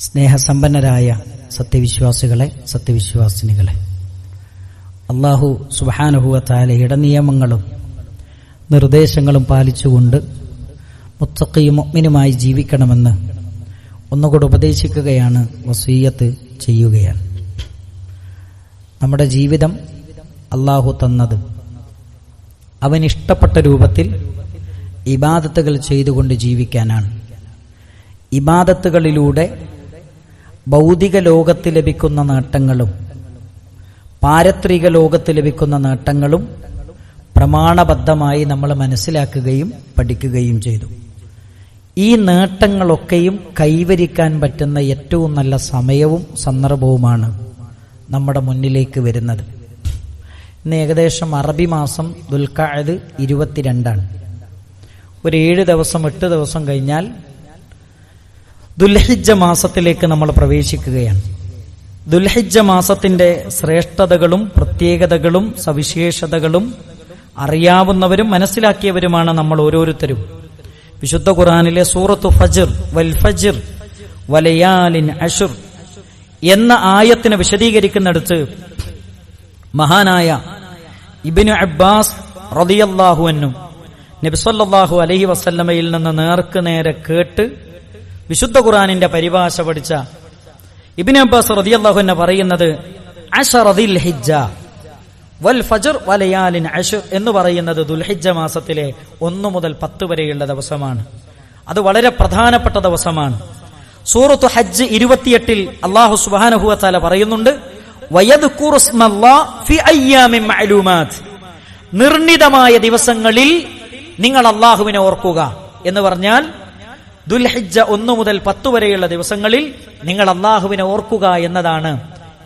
സ്നേഹസമ്പന്നരായ സത്യവിശ്വാസികളെ, സത്യവിശ്വാസിനികളെ, അല്ലാഹു സുബ്ഹാനഹു വ തആലയുടെ നിയമങ്ങളും നിർദ്ദേശങ്ങളും പാലിച്ചുകൊണ്ട് മുത്തഖിയും മുഅ്മിനുമായി ജീവിക്കണമെന്ന് ഒന്നുകൂടെ ഉപദേശിക്കുകയാണ്, വസിയ്യത്ത് ചെയ്യുകയാണ്. നമ്മുടെ ജീവിതം അല്ലാഹു തന്നത് അവനിഷ്ടപ്പെട്ട രൂപത്തിൽ ഇബാദത്തുകൾ ചെയ്തുകൊണ്ട് ജീവിക്കാനാണ്. ഇബാദത്തുകളിലൂടെ ഭൗതിക ലോകത്ത് ലഭിക്കുന്ന നേട്ടങ്ങളും പാരത്രിക ലോകത്ത് ലഭിക്കുന്ന നേട്ടങ്ങളും പ്രമാണബദ്ധമായി നമ്മൾ മനസ്സിലാക്കുകയും പഠിക്കുകയും ചെയ്തു. ഈ നേട്ടങ്ങളൊക്കെയും കൈവരിക്കാൻ പറ്റുന്ന ഏറ്റവും നല്ല സമയവും സന്ദർഭവുമാണ് നമ്മുടെ മുന്നിലേക്ക് വരുന്നത്. ഇന്ന് ഏകദേശം അറബി മാസം ദുൽഖഅദ് 22 ഒരു 7 ദിവസം 8 ദിവസം കഴിഞ്ഞാൽ ദുൽഹിജ്ജ മാസത്തിലേക്ക് നമ്മൾ പ്രവേശിക്കുകയാണ്. ദുൽഹിജ്ജ മാസത്തിന്റെ ശ്രേഷ്ഠതകളും പ്രത്യേകതകളും സവിശേഷതകളും അറിയാവുന്നവരും മനസ്സിലാക്കിയവരുമാണ് നമ്മൾ ഓരോരുത്തരും. വിശുദ്ധ ഖുർആനിലെ സൂറത്തു ഫജ്ർ വൽ ഫജ്ർ വലയാലിൻ അശ്ർ എന്ന ആയത്തിനെ വിശദീകരിക്കുന്നിടത്ത് മഹാനായ ഇബ്നു അബ്ബാസ് റളിയല്ലാഹു അൻഹു നബി സല്ലല്ലാഹു അലൈഹി വസല്ലമയിൽ നിന്ന് നേർക്ക് നേരെ കേട്ട് വിശുദ്ധ ഖുർആനിന്റെ പരിഭാഷ പഠിച്ച ഇബ്നു അബ്ബാസ് റളിയല്ലാഹു അൻഹു പറയുന്നത് അശറ ദിൽഹിജ്ജ വൽ ഫജ്ർ വലയാലിൻ അശ്ർ എന്ന് പറയുന്നത് ദുൽഹിജ്ജ മാസത്തിലെ 1 മുതൽ 10 വരെയുള്ള ദിവസമാണ്. അത് വളരെ പ്രധാനപ്പെട്ട ദിവസമാണ്. സൂറത്തു ഹജ്ജ് 28 അല്ലാഹു സുബ്ഹാനഹു വ തആല പറയുന്നുണ്ട് വയദ്കുറു സ്മല്ലാഹ് ഫി അയ്യാമിൻ മഅലൂമാത്ത്, നിർണിതമായ ദിവസങ്ങളിൽ നിങ്ങൾ അല്ലാഹുവിനെ ഓർക്കുക എന്ന് പറഞ്ഞാൽ ദുൽഹിജ്ജ 1 മുതൽ 10 വരെയുള്ള ദിവസങ്ങളിൽ നിങ്ങൾ അല്ലാഹുവിനെ ഓർക്കുക എന്നതാണ്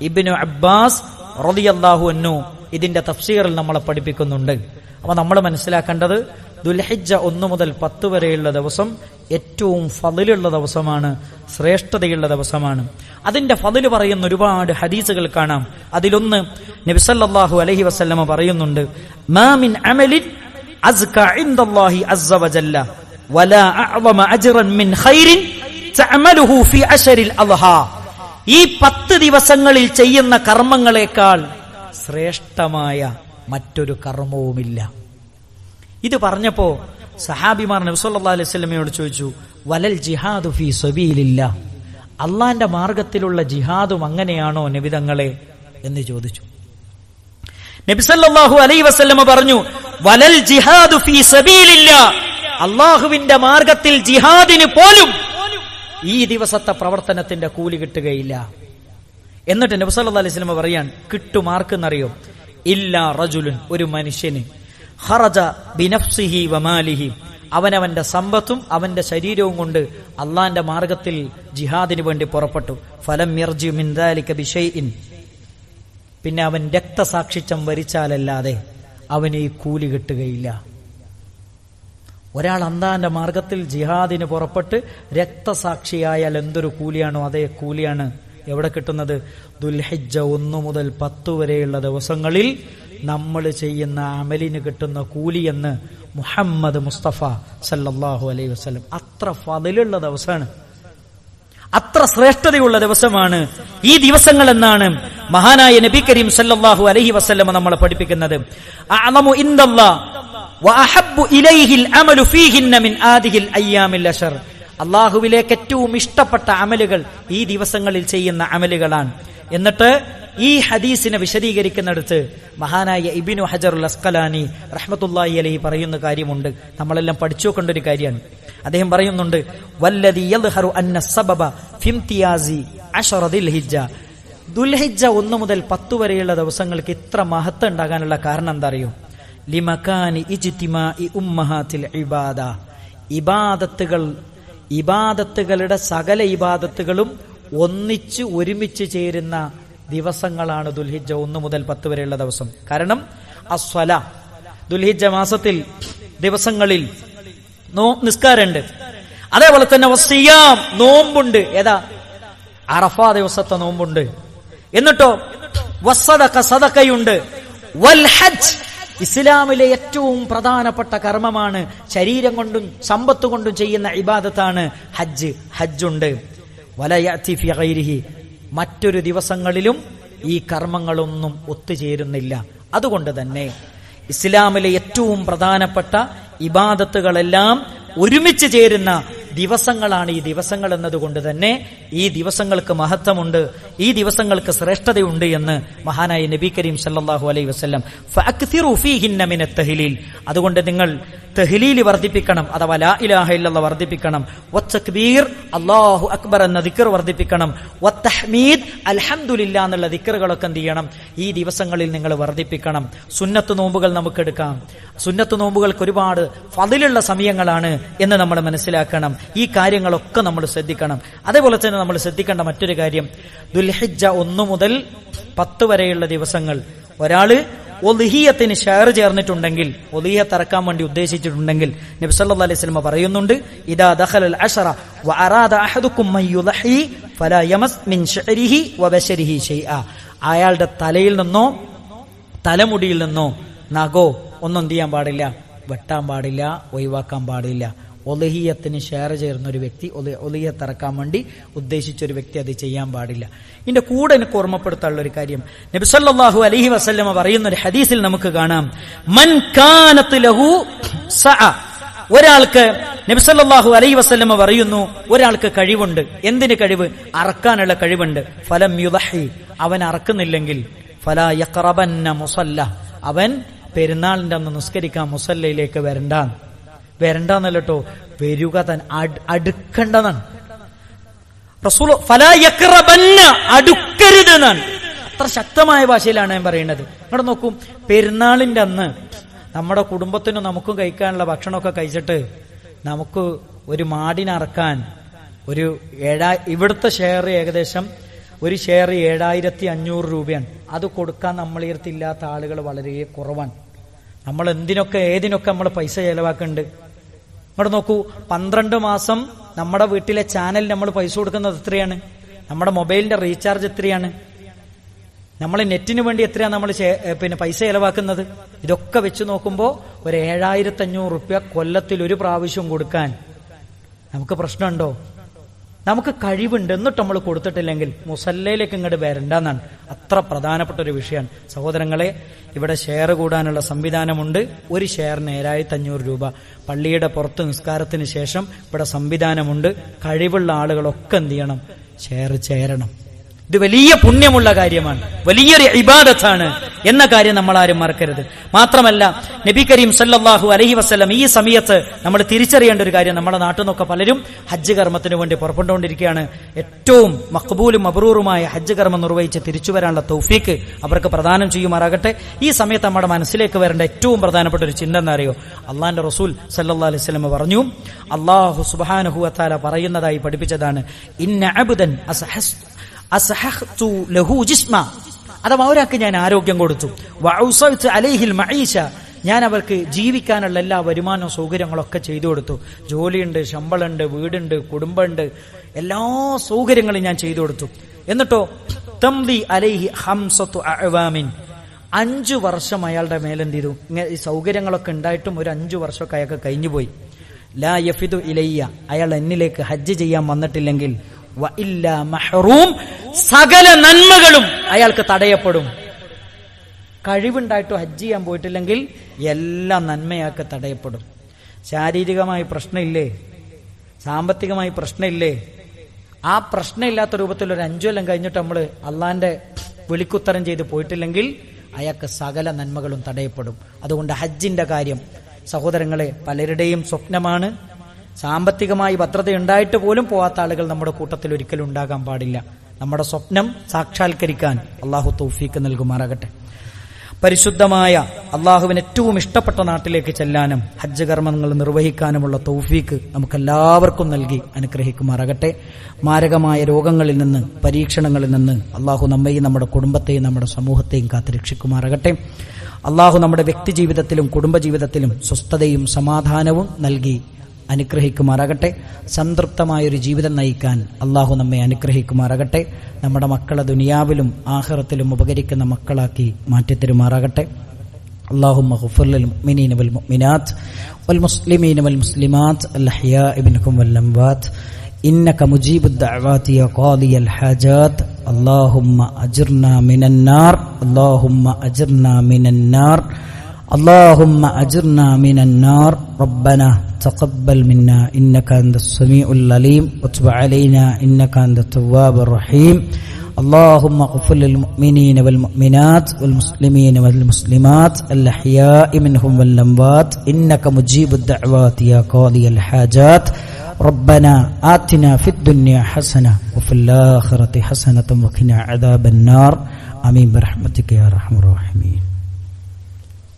ഇബ്നു അബ്ബാസ് റളിയല്ലാഹു അൻഹു ഇതിന്റെ തഫ്സീറിൽ നമ്മളെ പഠിപ്പിക്കുന്നുണ്ട്. അപ്പൊ നമ്മൾ മനസ്സിലാക്കേണ്ടത് ദുൽഹിജ്ജ 1 മുതൽ 10 വരെയുള്ള ദിവസം ഏറ്റവും ഫളിലുള്ള ദിവസമാണ്, ശ്രേഷ്ഠതയുള്ള ദിവസമാണ്. അതിന്റെ ഫളിൽ പറയുന്ന ഒരുപാട് ഹദീസുകൾ കാണാം. അതിലൊന്ന് നബി സല്ലല്ലാഹു അലൈഹി വസല്ലമ പറയുന്നുണ്ട് മാ മിൻ അമലിൻ അസ്ക ഇൻദല്ലാഹി അസ്സ വജല്ല വലാ അഅ്ളമ അജ്റൻ മിൻ ഖൈറിൻ തഅമലുഹു ഫി അശരിൽ അദ്ഹാ. ഈ 10 ദിവസങ്ങളിൽ ചെയ്യുന്ന കർമ്മങ്ങളെക്കാൾ ശ്രേഷ്ഠമായ മറ്റൊരു കർമ്മവുമില്ല. ഇത് പറഞ്ഞപ്പോ സഹാബിമാർ നബി സല്ലല്ലാഹു അലൈഹി വസല്ലമയോട് ചോദിച്ചു വലൽ ജിഹാദു ഫീ സബീലില്ലാഹ്, അള്ളാന്റെ മാർഗത്തിലുള്ള ജിഹാദും അങ്ങനെയാണോ നബി തങ്ങളെ എന്ന് ചോദിച്ചു. നബി സല്ലല്ലാഹു അലൈഹി വസല്ലമ പറഞ്ഞു വലൽ ജിഹാദു ഫീ സബീലില്ലാഹ്, അള്ളാഹുവിന്റെ മാർഗത്തിൽ ജിഹാദിന് പോലും ഈ ദിവസത്തെ പ്രവർത്തനത്തിന്റെ കൂലി കിട്ടുകയില്ല. എന്നിട്ട് നബി സല്ലല്ലാഹു അലൈഹി വസല്ലം പറയാൻ കിട്ടുമാർക്കെന്നറിയോ ഇല്ലാ റജുലുൻ, ഒരു മനുഷ്യന് ഖറജ ബിനഫ്സിഹി വമാലിഹി, അവനവന്റെ സമ്പത്തും അവന്റെ ശരീരവും കൊണ്ട് അള്ളാന്റെ മാർഗത്തിൽ ജിഹാദിന് വേണ്ടി പുറപ്പെട്ടു. ഫലം യർജി മിൻ ദാലിക ബിശൈഇൻ, പിന്നെ അവൻ രക്തസാക്ഷിത്വം വരിച്ചാലല്ലാതെ അവന് ഈ കൂലി കിട്ടുകയില്ല. ഒരാൾ അള്ളാന്റെ മാർഗത്തിൽ ജിഹാദിന് പുറപ്പെട്ട് രക്തസാക്ഷിയായാൽ എന്തൊരു കൂലിയാണോ അതേ കൂലിയാണ് എവിടെ കിട്ടുന്നത്? ദുൽഹിജ്ജ 1 മുതൽ 10 വരെയുള്ള ദിവസങ്ങളിൽ നമ്മൾ ചെയ്യുന്ന അമലിന് കിട്ടുന്ന കൂലി എന്ന് മുഹമ്മദ് മുസ്തഫ സല്ലല്ലാഹു അലൈഹി വസല്ലം. അത്ര ഫളിലുള്ള ദിവസമാണ്, അത്ര ശ്രേഷ്ഠതയുള്ള ദിവസമാണ് ഈ ദിവസങ്ങൾ എന്നാണ് മഹാനായ നബി കരീം സല്ലല്ലാഹു അലൈഹി വസല്ലം നമ്മളെ പഠിപ്പിക്കുന്നത്. അഅലമു ഇൻദല്ലാഹ് വഅഹബ്ബു ഇലൈഹിൽ അമലു ഫീഹിന്ന മിൻ ആദിഹിൽ അയ്യാമിൽ അശർ, അള്ളാഹുവിലേക്ക് ഏറ്റവും ഇഷ്ടപ്പെട്ട അമലുകൾ ഈ ദിവസങ്ങളിൽ ചെയ്യുന്ന അമലുകളാണ്. എന്നിട്ട് ഈ ഹദീസിനെ വിശദീകരിക്കുന്നിടത്ത് മഹാനായ ഇബ്നു ഹജറുൽ അസ്ഖലാനി റഹ്മത്തുള്ളാഹി അലൈഹി പറയുന്ന കാര്യമുണ്ട്. നമ്മളെല്ലാം പഠിച്ചു വെക്കേണ്ട ഒരു കാര്യമാണ്. അദ്ദേഹം പറയുന്നുണ്ട് വല്ലദി യദ്ഹറു അന്ന സബബ ഫിംതിയാസി അശറ ദിൽഹിജ്ജ, ദുൽഹിജ്ജ 1 മുതൽ 10 വരെയുള്ള ദിവസങ്ങൾക്ക് ഇത്ര മഹത്വം ഉണ്ടാകാനുള്ള കാരണം എന്താ അറിയോ? ലിമകാനി ഇജ്തിമാഇ ഉമ്മഹാത്തിൽ ഇബാദ, ഇബാദത്തുകളുടെ സകല ഇബാദത്തുകളും ഒന്നിച്ച് ഒരുമിച്ച് ചേരുന്ന ദിവസങ്ങളാണ് ദുൽഹിജ്ജ 1 മുതൽ 10 വരെയുള്ള ദിവസം. കാരണം അസ്വല, ദുൽഹിജ്ജ മാസത്തിൽ ദിവസങ്ങളിൽ നിസ്കാരമുണ്ട്, അതേപോലെ തന്നെ വസിയാം, നോമ്പുണ്ട്. ഏതാ? അറഫ ദിവസത്തെ നോമ്പുണ്ട്. എന്നിട്ടോ വസ്സദഖ, സദഖയുണ്ട്. വൽ ഹജ്ജ്, ഇസ്ലാമിലെ ഏറ്റവും പ്രധാനപ്പെട്ട കർമ്മമാണ്, ശരീരം കൊണ്ടും സമ്പത്ത് കൊണ്ടും ചെയ്യുന്ന ഇബാദത്താണ് ഹജ്ജ്. ഹജ്ജുണ്ട്. വല യഅതി ഫി ഗൈരിഹി, മറ്റൊരു ദിവസങ്ങളിലും ഈ കർമ്മങ്ങളൊന്നും ഒത്തുചേരുന്നില്ല. അതുകൊണ്ട് തന്നെ ഇസ്ലാമിലെ ഏറ്റവും പ്രധാനപ്പെട്ട ഇബാദത്തുകളെല്ലാം ഒരുമിച്ച് ചേരുന്ന ദിവസങ്ങളാണ് ഈ ദിവസങ്ങൾ എന്നതുകൊണ്ട് തന്നെ ഈ ദിവസങ്ങൾക്ക് മഹത്വമുണ്ട്, ഈ ദിവസങ്ങൾക്ക് ശ്രേഷ്ഠതയുണ്ട് എന്ന് മഹാനായ നബി കരീം സല്ലല്ലാഹു അലൈഹി വസല്ലം ഫഅക്തിറു ഫീഹിന്ന മിനത് തഹ്ലീൽ. അതുകൊണ്ട് നിങ്ങൾ തഹ്ലീൽ വർദ്ധിപ്പിക്കണം, അഥവാ ലാ ഇലാഹ ഇല്ലല്ലാഹ് വർദ്ധിപ്പിക്കണം, വത്തക്ബീർ അല്ലാഹു അക്ബർ എന്ന ദിക്ർ വർദ്ധിപ്പിക്കണം, വത്തഹ്മീദ് അൽഹംദുലില്ലാ എന്നുള്ള ദിക്റുകളൊക്കെ എന്ത് ചെയ്യണം, ഈ ദിവസങ്ങളിൽ നിങ്ങൾ വർദ്ധിപ്പിക്കണം. സുന്നത്ത് നോമ്പുകൾ നമുക്കെടുക്കാം. സുന്നത്ത് നോമ്പുകൾക്ക് ഒരുപാട് ഫളിലുള്ള സമയങ്ങളാണ് എന്ന് നമ്മൾ മനസ്സിലാക്കണം. ഈ കാര്യങ്ങളൊക്കെ നമ്മൾ ശ്രദ്ധിക്കണം. അതേപോലെ തന്നെ നമ്മൾ ശ്രദ്ധിക്കേണ്ട മറ്റൊരു കാര്യം, ദുൽഹിജ്ജ 1 മുതൽ 10 വരെയുള്ള ദിവസങ്ങൾ ഒരാള് ഒളിഹിയത്തിന് ഷെയർ ചേർന്നിട്ടുണ്ടെങ്കിൽ, ഒളിഹിയത്ത് ഇറക്കാൻ വേണ്ടി ഉദ്ദേശിച്ചിട്ടുണ്ടെങ്കിൽ നബി സല്ലല്ലാഹു അലൈഹി വസല്ലം പറയുന്നുണ്ട്, ഇദാ ദഖലൽ അശറ വഅറാദ അഹദുക്കും മൻ യുളഹി ഫലാ യമസ് മിൻ ശഅരിഹി വബശരിഹി ഷൈഅ. അയാളുടെ തലയിൽ നിന്നോ തലമുടിയിൽ നിന്നോ നഖോ ഒന്നും എന്ത് ചെയ്യാൻ പാടില്ല, വെട്ടാൻ പാടില്ല, ഒഴിവാക്കാൻ പാടില്ല. ഒളിഹിയത്തിന് ഷെയർ ചേർന്ന ഒരു വ്യക്തി, ഒളിഹിയത്ത് ഇറക്കാൻ വേണ്ടി ഉദ്ദേശിച്ചൊരു വ്യക്തി അത് ചെയ്യാൻ പാടില്ല. ഇതിന്റെ കൂടെ എനിക്ക് ഓർമ്മപ്പെടുത്താനുള്ള ഒരു കാര്യം, നബി സല്ലല്ലാഹു അലൈഹി വസല്ലമ പറയുന്ന ഒരു ഹദീസിൽ നമുക്ക് കാണാം, മൻ കാനത് ലഹു സഅ. ഒരാൾക്ക് നബി സല്ലല്ലാഹു അലൈഹി വസല്ലമ പറയുന്നു, ഒരാൾക്ക് കഴിവുണ്ട്. എന്തിന് കഴിവ്? അറക്കാനുള്ള കഴിവുണ്ട്. ഫലം യുദഹി, അവൻ അറക്കുന്നില്ലെങ്കിൽ ഫലാ യഖറബന്ന മുസല്ല, അവൻ പെരുന്നാളിന്റെ അന്ന് നിസ്കരിക്കാൻ മുസല്ലയിലേക്ക് വരണ്ടെന്നല്ലോ, വരിക അടുക്കേണ്ടതാണ്. റസൂൽ ഫലാ യഖറബന്ന, അടുക്കരുത് എന്നാണ്. അത്ര ശക്തമായ ഭാഷയിലാണ് ഞാൻ പറയുന്നത്. ഇവിടെ നോക്കൂ, പെരുന്നാളിന്റെ അന്ന് നമ്മുടെ കുടുംബത്തിനും നമുക്കും കഴിക്കാനുള്ള ഭക്ഷണമൊക്കെ കഴിച്ചിട്ട് നമുക്ക് ഒരു മാടിനറക്കാൻ ഒരു ഇവിടുത്തെ ഷെയർ ഏകദേശം ഒരു ഷെയർ 7500 രൂപയാണ്. അത് കൊടുക്കാൻ നമ്മളീർത്തില്ലാത്ത ആളുകൾ വളരെ കുറവാണ്. നമ്മൾ ഏതിനൊക്കെ നമ്മൾ പൈസ ചെലവാക്കുന്നുണ്ട്. ഇങ്ങോട്ട് നോക്കൂ, 12 മാസം നമ്മുടെ വീട്ടിലെ ചാനൽ നമ്മൾ പൈസ കൊടുക്കുന്നത് എത്രയാണ്? നമ്മുടെ മൊബൈലിന്റെ റീചാർജ് എത്രയാണ്? നമ്മൾ നെറ്റിന് വേണ്ടി എത്രയാണ് നമ്മൾ പൈസ ചെലവാക്കുന്നത്? ഇതൊക്കെ വെച്ച് നോക്കുമ്പോൾ ഒരു 7500 രൂപ കൊല്ലത്തിൽ ഒരു പ്രാവശ്യം കൊടുക്കാൻ നമുക്ക് പ്രശ്നമുണ്ടോ? നമുക്ക് കഴിവുണ്ട്, എന്നിട്ട് നമ്മൾ കൊടുത്തിട്ടില്ലെങ്കിൽ മുസല്ലയിലേക്ക് ഇങ്ങോട്ട് വരണ്ടെന്നാണ്. അത്ര പ്രധാനപ്പെട്ട ഒരു വിഷയമാണ് സഹോദരങ്ങളെ. ഇവിടെ ഷെയർ കൂടാനുള്ള സംവിധാനമുണ്ട്. ഒരു ഷെയറിന് 7500 രൂപ. പള്ളിയുടെ പുറത്ത് നിസ്കാരത്തിന് ശേഷം ഇവിടെ സംവിധാനമുണ്ട്. കഴിവുള്ള ആളുകളൊക്കെ എന്ത് ചെയ്യണം? ഷെയർ ചേരണം. ഇത് വലിയ പുണ്യമുള്ള കാര്യമാണ്, വലിയൊരു ഇബാദത്താണ് എന്ന കാര്യം നമ്മൾ ആരും മറക്കരുത്. മാത്രമല്ല നബി കരീം സല്ലല്ലാഹു അലൈഹി വസല്ലം ഈ സമയത്ത് നമ്മൾ തിരിച്ചറിയേണ്ട ഒരു കാര്യം, നമ്മുടെ നാട്ടിൽ നിന്നൊക്കെ പലരും ഹജ്ജ് കർമ്മത്തിന് വേണ്ടി പുറപ്പെട്ടുകൊണ്ടിരിക്കുകയാണ്. ഏറ്റവും മഖ്ബൂലും മബ്റൂറുമായ ഹജ്ജ് കർമ്മം നിർവഹിച്ച് തിരിച്ചു വരാനുള്ള തൗഫീക്ക് അവർക്ക് പ്രദാനം ചെയ്യുമാറാകട്ടെ. ഈ സമയത്ത് നമ്മുടെ മനസ്സിലേക്ക് വരേണ്ട ഏറ്റവും പ്രധാനപ്പെട്ട ഒരു ചിന്ത എന്താ അറിയോ? അള്ളാന്റെ റസൂൽ സല്ലല്ലാഹു അലൈഹി വസല്ലം പറഞ്ഞു, അല്ലാഹു സുബ്ഹാനഹു വ തആല പറയുന്നതായി പഠിപ്പിച്ചതാണ്, ഇന്ന അബ്ദൻ അസ്ഹഖ്തു ലഹു ജിസ്മ, അഥവാ ഒരാൾക്ക് ഞാൻ ആരോഗ്യം കൊടുത്തു, വഅസഅ്തു അലൈഹിൽ മഈശ, ഞാൻ അവർക്ക് ജീവിക്കാനുള്ള എല്ലാ വരുമാന സൗകര്യങ്ങളൊക്കെ ചെയ്തു കൊടുത്തു. ജോലിയുണ്ട്, ശമ്പളമുണ്ട്, വീടുണ്ട്, കുടുംബമുണ്ട്, എല്ലാ സൗകര്യങ്ങളും ഞാൻ ചെയ്തു കൊടുത്തു. എന്നിട്ടോ തംദി അലൈഹി 5 അഅവാമിൻ, 5 വർഷം അയാളുടെ മേലെന്ത് ചെയ്തു? ഇങ്ങനെ ഈ സൗകര്യങ്ങളൊക്കെ ഉണ്ടായിട്ടും ഒരു 5 വർഷമൊക്കെ അയാൾക്ക് കഴിഞ്ഞുപോയി. ലാ യഫിദു ഇലയ്യ, അയാൾ എന്നിലേക്ക് ഹജ്ജ് ചെയ്യാൻ വന്നിട്ടില്ലെങ്കിൽ വഇല്ല മഹ്റൂം, സകല നന്മകളും അയാൾക്ക് തടയപ്പെടും. കഴിവുണ്ടായിട്ട് ഹജ്ജ് ചെയ്യാൻ പോയിട്ടില്ലെങ്കിൽ എല്ലാ നന്മയാൾക്ക് തടയപ്പെടും. ശാരീരികമായി പ്രശ്നമില്ലേ, സാമ്പത്തികമായി പ്രശ്നമില്ലേ, ആ പ്രശ്നമില്ലാത്ത രൂപത്തിൽ ഒരു 5 കൊല്ലം കഴിഞ്ഞിട്ട് നമ്മൾ അള്ളാന്റെ വിളിക്കുത്തരം ചെയ്ത് പോയിട്ടില്ലെങ്കിൽ അയാൾക്ക് സകല നന്മകളും തടയപ്പെടും. അതുകൊണ്ട് ഹജ്ജിന്റെ കാര്യം സഹോദരങ്ങളെ പലരുടെയും സ്വപ്നമാണ്. സാമ്പത്തികമായി ഭദ്രതയുണ്ടായിട്ട് പോലും പോവാത്ത ആളുകൾ നമ്മുടെ കൂട്ടത്തിൽ ഒരിക്കലും ഉണ്ടാകാൻ പാടില്ല. നമ്മുടെ സ്വപ്നം സാക്ഷാത്കരിക്കാൻ അള്ളാഹു തൗഫീക്ക് നൽകുമാറാകട്ടെ. പരിശുദ്ധമായ അള്ളാഹുവിന് ഏറ്റവും ഇഷ്ടപ്പെട്ട നാട്ടിലേക്ക് ചെല്ലാനും ഹജ്ജ് കർമ്മങ്ങൾ നിർവഹിക്കാനുമുള്ള തൗഫീക്ക് നമുക്കെല്ലാവർക്കും നൽകി അനുഗ്രഹിക്കുമാറാകട്ടെ. മാരകമായ രോഗങ്ങളിൽ നിന്ന്, പരീക്ഷണങ്ങളിൽ നിന്ന് അള്ളാഹു നമ്മയും നമ്മുടെ കുടുംബത്തെയും നമ്മുടെ സമൂഹത്തെയും കാത്തുരക്ഷിക്കുമാറാകട്ടെ. അള്ളാഹു നമ്മുടെ വ്യക്തി ജീവിതത്തിലും കുടുംബജീവിതത്തിലും സ്വസ്ഥതയും സമാധാനവും നൽകി അനുഗ്രഹിക്കുമാറാകട്ടെ. സംതൃപ്തമായൊരു ജീവിതം നയിക്കാൻ അള്ളാഹു നമ്മെ അനുഗ്രഹിക്കുമാറാകട്ടെ. നമ്മുടെ മക്കളെ ദുനിയാവിലും ആഖിറത്തിലും ഉപകരിക്കുന്ന മക്കളാക്കി മാറ്റിത്തരുമാറാകട്ടെ. اللهم اغفر للمؤمنين والمؤمنات والمسلمين والمسلمات الأحياء منهم والأموات إنك مجيب الدعوات يا قاضي الحاجات. اللهم أجرنا من النار، اللهم أجرنا من النار، اللهم أجرنا من النار. ربنا تقبل منا إنك أنت السميع العليم وتب علينا إنك أنت التواب الرحيم اللهم اغفر للمؤمنين والمؤمنات والمسلمين والمسلمات الأحياء منهم والأموات إنك مجيب الدعوات يا قاضي الحاجات ربنا آتنا في الدنيا حسنة وفي الآخرة حسنة وقنا عذاب النار آمين برحمتك يا أرحم الراحمين.